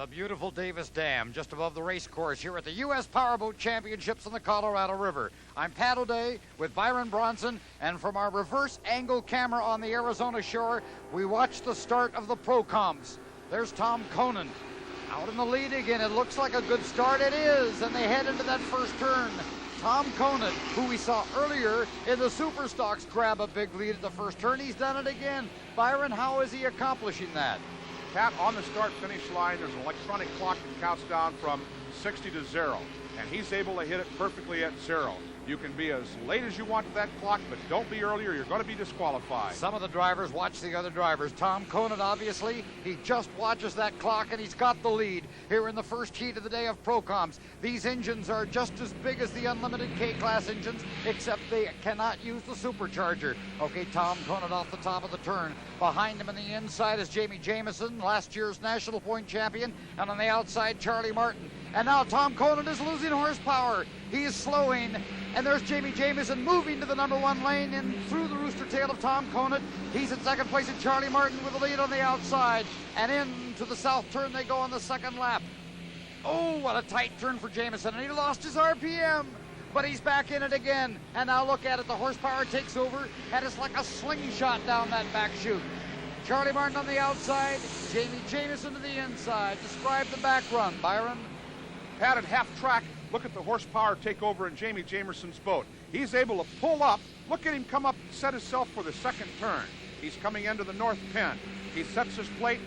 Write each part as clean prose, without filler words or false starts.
The beautiful Davis Dam, just above the race course here at the U.S. Powerboat Championships on the Colorado River. I'm Pat O'Day with Byron Bronson, and from our reverse angle camera on the Arizona shore, we watch the start of the Pro Comps. There's Tom Conan out in the lead again. It looks like a good start. It is, and they head into that first turn. Tom Conan, who we saw earlier in the Super Stocks, grab a big lead at the first turn. He's done it again. Byron, how is he accomplishing that? Pat, on the start-finish line, there's an electronic clock that counts down from 60 to 0, and he's able to hit it perfectly at 0. You can be as late as you want to that clock, but don't be earlier. You're going to be disqualified. Some of the drivers watch the other drivers. Tom Conan, obviously, he just watches that clock, and he's got the lead here in the first heat of the day of Pro Comps. These engines are just as big as the Unlimited K-Class engines, except they cannot use the supercharger. Okay, Tom Conan off the top of the turn. Behind him on the inside is Jamie Jamison, last year's National Point champion, and on the outside, Charlie Martin. And now Tom Conan is losing horsepower. He is slowing, and there's Jamie Jamison moving to the number one lane and through the rooster tail of Tom Conan. He's in second place, and Charlie Martin with the lead on the outside. And into the south turn they go on the second lap. Oh, what a tight turn for Jamison, and he lost his RPM. But he's back in it again. And now look at it, the horsepower takes over, and it's like a slingshot down that back chute. Charlie Martin on the outside, Jamie Jamison to the inside. Describe the back run, Byron. Pat, at half track, look at the horsepower take over in Jamie Jamison's boat. He's able to pull up. Look at him come up, set himself for the second turn. He's coming into the north pin. He sets his plate,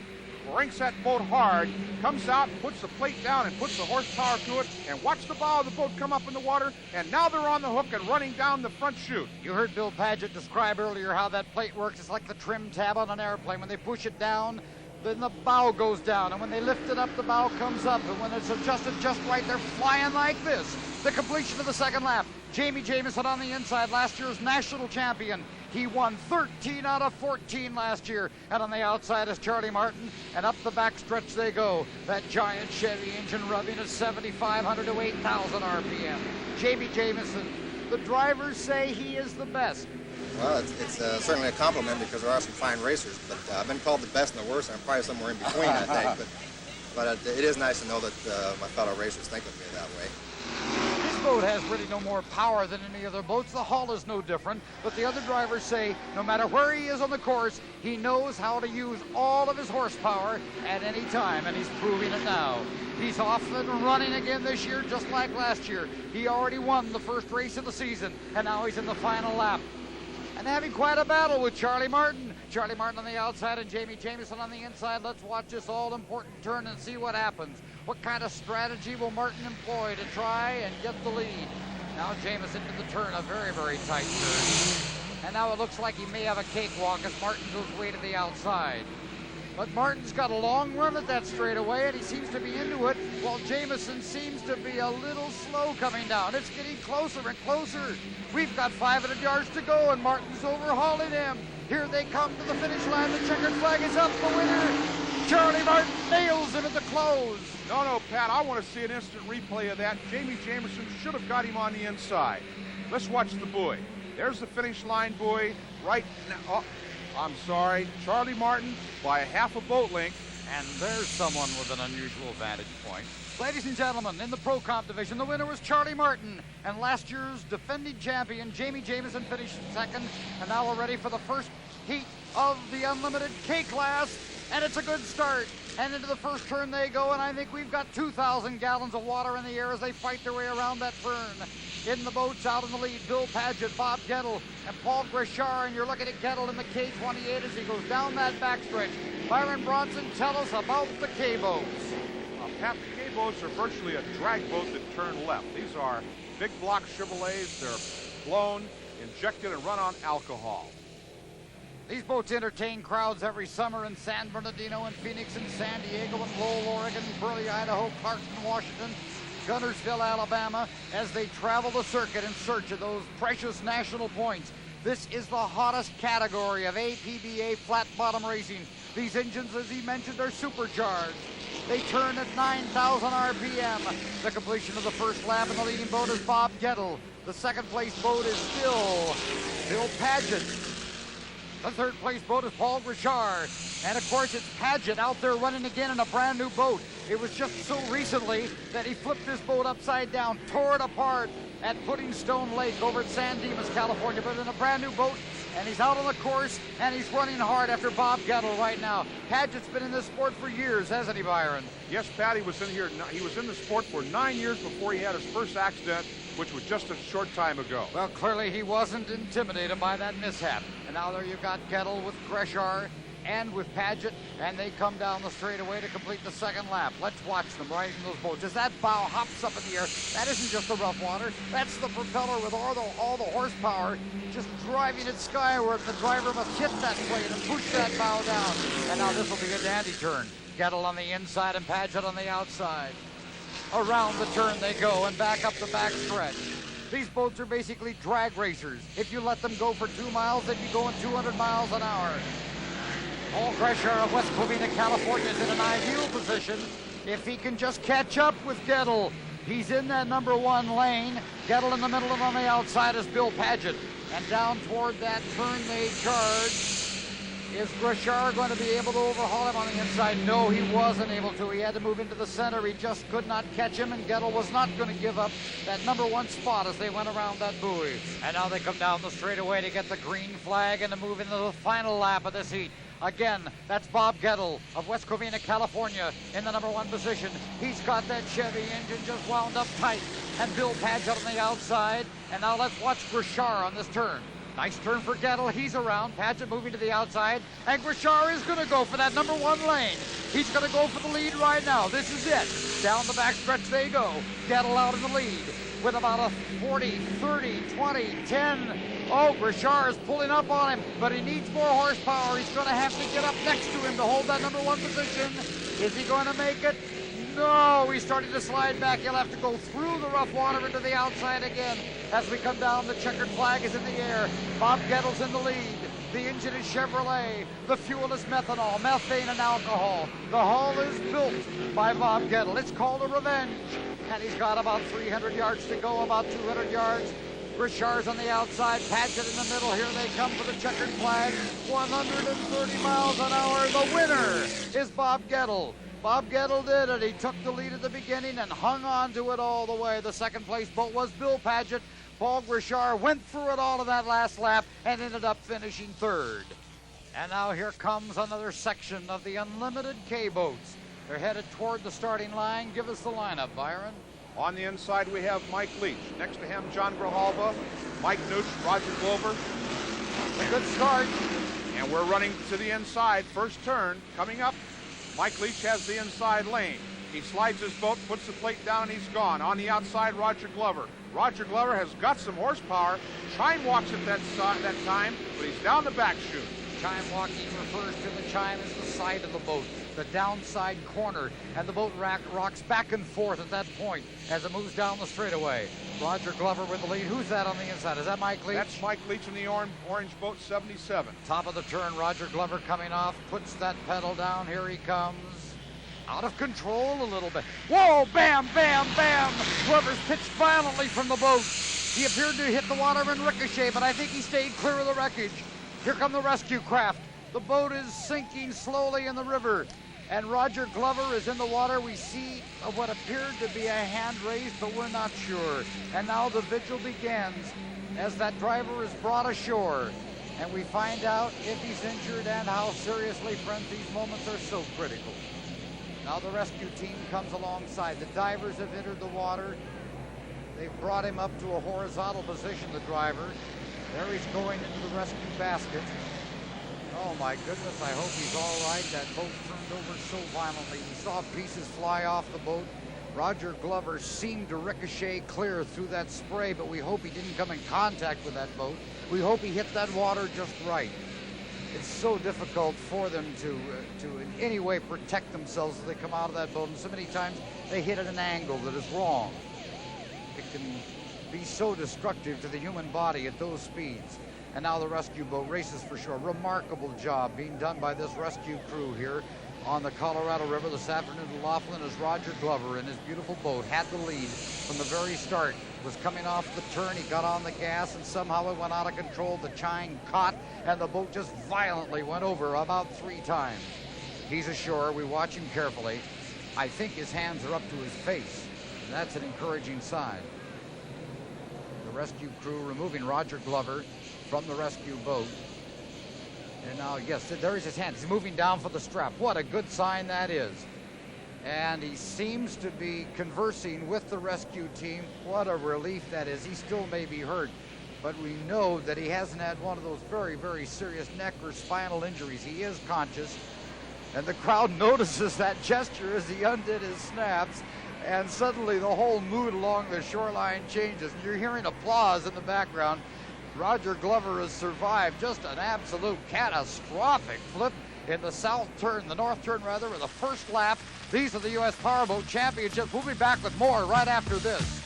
cranks that boat hard, comes out, puts the plate down, and puts the horsepower to it, and watch the bow of the boat come up in the water, and now they're on the hook and running down the front chute. You heard Bill Padgett describe earlier how that plate works. It's like the trim tab on an airplane. When they push it down, then the bow goes down, and when they lift it up, the bow comes up, and when it's adjusted just right, they're flying like this. The completion of the second lap. Jamie Jamison on the inside, last year's national champion. He won 13 out of 14 last year. And on the outside is Charlie Martin, and up the back stretch they go. That giant Chevy engine rubbing at 7,500 to 8,000 RPM. Jamie Jamison, the drivers say he is the best. Well, it's certainly a compliment because there are some fine racers, but I've been called the best and the worst, and I'm probably somewhere in between, I think. But it is nice to know that my fellow racers think of me that way. This boat has really no more power than any other boats. The hull is no different, but the other drivers say no matter where he is on the course, he knows how to use all of his horsepower at any time, and he's proving it now. He's off and running again this year, just like last year. He already won the first race of the season, and now he's in the final lap. And having quite a battle with Charlie Martin. Charlie Martin on the outside and Jamie Jamison on the inside. Let's watch this all-important turn and see what happens. What kind of strategy will Martin employ to try and get the lead? Now Jamison to the turn, a very, very tight turn. And now it looks like he may have a cakewalk as Martin goes way to the outside. But Martin's got a long run at that straightaway, and he seems to be into it, while Jamison seems to be a little slow coming down. It's getting closer and closer. We've got 500 yards to go, and Martin's overhauling him. Here they come to the finish line. The checkered flag is up. The winner, Charlie Martin, nails him at the close. No, Pat, I want to see an instant replay of that. Jamie Jamison should have got him on the inside. Let's watch the buoy. There's the finish line buoy right now. Oh, I'm sorry, Charlie Martin by a half a boat length. And there's someone with an unusual vantage point. Ladies and gentlemen, in the Pro Comp division, the winner was Charlie Martin. And last year's defending champion, Jamie Jamison, finished second. And now we're ready for the first heat of the Unlimited K-Class. And it's a good start. And into the first turn they go, and I think we've got 2,000 gallons of water in the air as they fight their way around that turn. In the boats, out in the lead, Bill Padgett, Bob Gettle, and Paul Grishar, and you're looking at Gettle in the K28 as he goes down that backstretch. Byron Bronson, tell us about the K-boats. Pat, the K-boats are virtually a drag boat that turn left. These are big block Chevrolets. They're blown, injected, and run on alcohol. These boats entertain crowds every summer in San Bernardino and Phoenix and San Diego and Lowell, Oregon, Burley, Idaho, Clarkston, Washington, Guntersville, Alabama, as they travel the circuit in search of those precious national points. This is the hottest category of APBA flat bottom racing. These engines, as he mentioned, are supercharged. They turn at 9,000 RPM. The completion of the first lap in the leading boat is Bob Gettle. The second place boat is still Bill Padgett. The third place boat is Paul Richard. And of course, it's Paget out there running again in a brand new boat. It was just so recently that he flipped this boat upside down, tore it apart at Pudding Stone Lake over at San Dimas, California, but in a brand new boat. And he's out on the course, and he's running hard after Bob Gettle right now. Paget's been in this sport for years, hasn't he, Byron? Yes, Pat, he was in the sport for 9 years before he had his first accident, which was just a short time ago. Well, clearly he wasn't intimidated by that mishap. And now there you've got Gettle with Greshar and with Paget, and they come down the straightaway to complete the second lap. Let's watch them riding those boats. As that bow hops up in the air, that isn't just the rough water, that's the propeller with all the horsepower just driving it skyward. The driver must hit that blade and push that bow down. And now this will be a dandy turn. Gettle on the inside and Paget on the outside. Around the turn they go and back up the back stretch. These boats are basically drag racers. If you let them go for 2 miles, they'd be going 200 miles an hour. Paul Greshar of West Covina, California is in an ideal position if he can just catch up with Gettle. He's in that number 1 lane. Gettle in the middle and on the outside is Bill Paget. And down toward that turn they charge. Is Greshar going to be able to overhaul him on the inside? No, he wasn't able to. He had to move into the center. He just could not catch him, and Gettle was not going to give up that number 1 spot as they went around that buoy. And now they come down the straightaway to get the green flag and to move into the final lap of this heat. Again, that's Bob Gettle of West Covina, California in the number 1 position. He's got that Chevy engine just wound up tight. And Bill Paget on the outside. And now let's watch Greshar on this turn. Nice turn for Gettle. He's around. Paget moving to the outside. And Greshar is going to go for that number 1 lane. He's going to go for the lead right now. This is it. Down the backstretch they go. Gettle out in the lead with about a 40, 30, 20, 10. Oh, Greshar is pulling up on him, but he needs more horsepower. He's going to have to get up next to him to hold that number 1 position. Is he going to make it? No, he's starting to slide back. He'll have to go through the rough water into the outside again. As we come down, the checkered flag is in the air. Bob Gettle's in the lead. The engine is Chevrolet. The fuel is methanol, methane, and alcohol. The hull is built by Bob Gettle. It's called a Revenge. And he's got about 300 yards to go, about 200 yards. Grechar's on the outside, Paget in the middle. Here they come for the checkered flag. 130 miles an hour. The winner is Bob Gettle. Bob Gettle did it. He took the lead at the beginning and hung on to it all the way. The second place boat was Bill Paget. Paul Greshar went through it all of that last lap and ended up finishing 3rd. And now here comes another section of the Unlimited K boats. They're headed toward the starting line. Give us the lineup, Byron. On the inside, we have Mike Leach. Next to him, John Grijalva, Mike Nooch, Roger Glover. A good start. And we're running to the inside. First turn coming up. Mike Leach has the inside lane. He slides his boat, puts the plate down, and he's gone. On the outside, Roger Glover. Roger Glover has got some horsepower. Chime walks at that time, but he's down the back chute. Chime walking refers to the chime as the side of the boat, the downside corner, and the boat rocks back and forth at that point as it moves down the straightaway. Roger Glover with the lead. Who's that on the inside? Is that Mike Leach? That's Mike Leach in the orange boat 77. Top of the turn, Roger Glover coming off, puts that pedal down. Here he comes. Out of control a little bit. Whoa, bam, bam, bam. Glover's pitched violently from the boat. He appeared to hit the water and ricochet, but I think he stayed clear of the wreckage. Here come the rescue craft. The boat is sinking slowly in the river, and Roger Glover is in the water. We see what appeared to be a hand raised, but we're not sure. And now the vigil begins as that driver is brought ashore, and we find out if he's injured and how seriously, friends. These moments are so critical. Now the rescue team comes alongside. The divers have entered the water. They've brought him up to a horizontal position, the driver. There he's going into the rescue basket. Oh my goodness, I hope he's all right. That boat turned over so violently. We saw pieces fly off the boat. Roger Glover seemed to ricochet clear through that spray, but we hope he didn't come in contact with that boat. We hope he hit that water just right. It's so difficult for them to in any way protect themselves as they come out of that boat, and so many times they hit at an angle that is wrong. It can be so destructive to the human body at those speeds. And now the rescue boat races for shore. Remarkable job being done by this rescue crew here. on the Colorado River this afternoon in Laughlin as Roger Glover in his beautiful boat had the lead from the very start. Was coming off the turn, he got on the gas, and somehow it went out of control. The chine caught, and the boat just violently went over about 3 times. He's ashore. We watch him carefully. I think his hands are up to his face, and that's an encouraging sign. The rescue crew removing Roger Glover from the rescue boat. And now, yes, there is his hand. He's moving down for the strap. What a good sign that is. And he seems to be conversing with the rescue team. What a relief that is. He still may be hurt, but we know that he hasn't had one of those very, very serious neck or spinal injuries. He is conscious, and the crowd notices that gesture as he undid his snaps, and suddenly the whole mood along the shoreline changes. And you're hearing applause in the background. Roger Glover has survived just an absolute catastrophic flip in the north turn rather, with the first lap. These are the U.S. Powerboat Championships. We'll be back with more right after this.